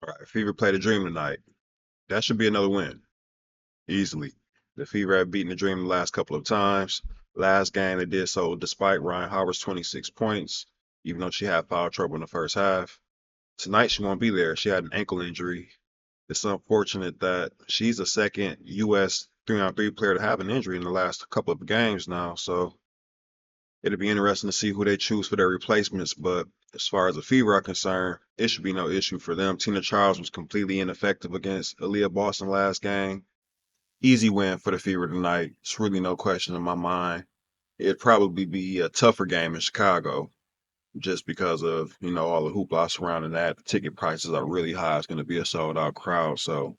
All right, Fever played a Dream tonight. That should be another win, easily. The Fever have beaten the Dream the last couple of times. Last game they did so despite Rhyne Howard's 26 points, even though she had foul trouble in the first half. Tonight she won't be there. She had an ankle injury. It's unfortunate that she's the second U.S. 3-on-3 player to have an injury in the last couple of games now. So it'll be interesting to see who they choose for their replacements. But as far as the Fever are concerned, it should be no issue for them. Tina Charles was completely ineffective against Aaliyah Boston last game. Easy win for the Fever tonight. It's really no question in my mind. It'd probably be a tougher game in Chicago just because of, all the hoopla surrounding that. The ticket prices are really high. It's going to be a sold out crowd. So,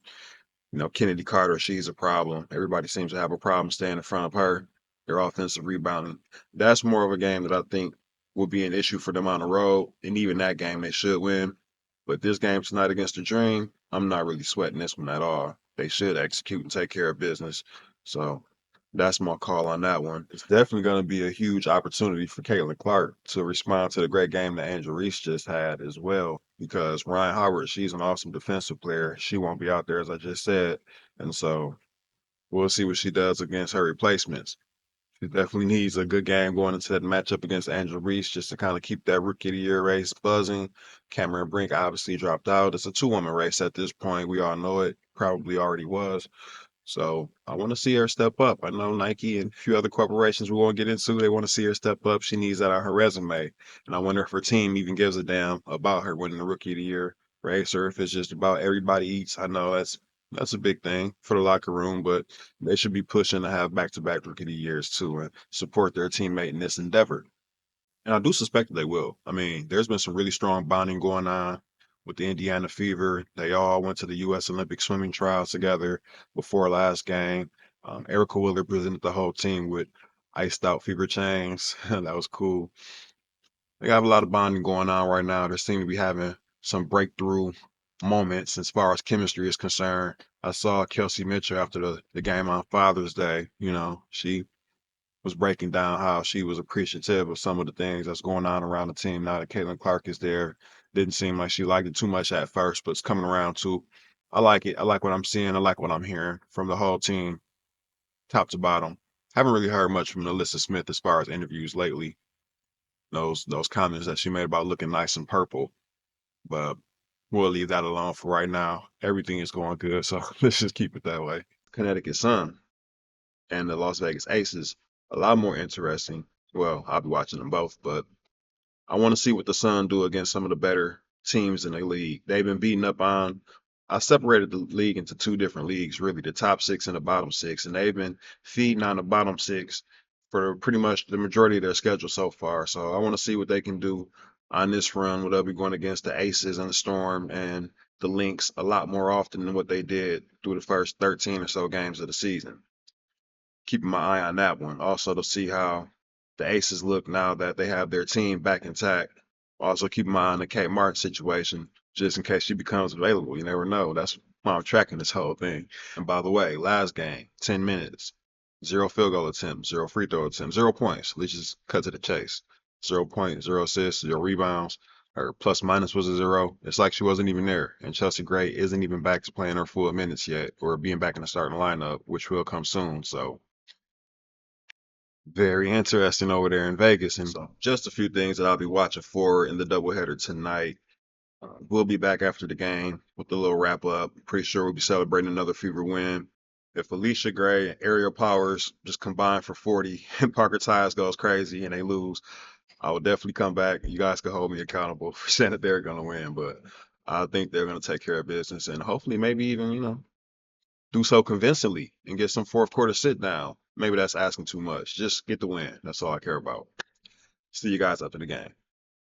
Kennedy Carter, she's a problem. Everybody seems to have a problem staying in front of her. Their offensive rebounding. That's more of a game that I think will be an issue for them on the road. And even that game, they should win. But this game tonight against the Dream, I'm not really sweating this one at all. They should execute and take care of business. So that's my call on that one. It's definitely going to be a huge opportunity for Caitlin Clark to respond to the great game that Angel Reese just had as well. Because Rhyne Howard, she's an awesome defensive player. She won't be out there, as I just said. And so we'll see what she does against her replacements. She definitely needs a good game going into that matchup against Angel Reese just to kind of keep that Rookie of the Year race buzzing. Cameron Brink obviously dropped out. It's a two-woman race at this point. We all know it. Probably already was. So I want to see her step up. I know Nike and a few other corporations we won't get into, they want to see her step up. She needs that on her resume. And I wonder if her team even gives a damn about her winning the Rookie of the Year race or if it's just about everybody eats. I know that's a big thing for the locker room, but they should be pushing to have back-to-back Rookie of the Years too and support their teammate in this endeavor. And I do suspect that they will. I mean, there's been some really strong bonding going on with the Indiana Fever. They all went to the U.S. Olympic swimming trials together before last game. Erica Wheeler presented the whole team with iced out Fever chains. That was cool. They have a lot of bonding going on right now. They seem to be having some breakthrough moments as far as chemistry is concerned. I saw Kelsey Mitchell after the game on Father's Day. She was breaking down how she was appreciative of some of the things that's going on around the team now that Caitlin Clark is there. Didn't seem like she liked it too much at first, but it's coming around too. I like it. I like what I'm seeing. I like what I'm hearing from the whole team, top to bottom. Haven't really heard much from Alyssa Smith as far as interviews lately. Those comments that she made about looking nice and purple, but we'll leave that alone for right now. Everything is going good, so let's just keep it that way. Connecticut Sun and the Las Vegas Aces, a lot more interesting. Well, I'll be watching them both, but I want to see what the Sun do against some of the better teams in the league. They've been beating up on. I separated the league into two different leagues, really, the top six and the bottom six, and they've been feeding on the bottom six for pretty much the majority of their schedule so far. So I want to see what they can do on this run, where they'll be going against the Aces and the Storm and the Lynx a lot more often than what they did through the first 13 or so games of the season. Keeping my eye on that one. Also to see how the Aces look now that they have their team back intact. Also keep my eye on the Kate Martin situation, just in case she becomes available. You never know. That's why I'm tracking this whole thing. And by the way, last game, 10 minutes, zero field goal attempts, zero free throw attempts, 0 points. Let's just cut to the chase. 0 points, zero assists, zero rebounds. Her plus minus was a zero. It's like she wasn't even there. And Chelsea Gray isn't even back to playing her full minutes yet or being back in the starting lineup, which will come soon. So very interesting over there in Vegas. And so just a few things that I'll be watching for in the doubleheader tonight. We'll be back after the game with a little wrap up. Pretty sure we'll be celebrating another Fever win. If Alicia Gray and Ariel Powers just combine for 40 and Parker Tyus goes crazy and they lose, I will definitely come back. You guys can hold me accountable for saying that they're going to win, but I think they're going to take care of business and hopefully maybe even, do so convincingly and get some fourth quarter sit down. Maybe that's asking too much. Just get the win. That's all I care about. See you guys after the game.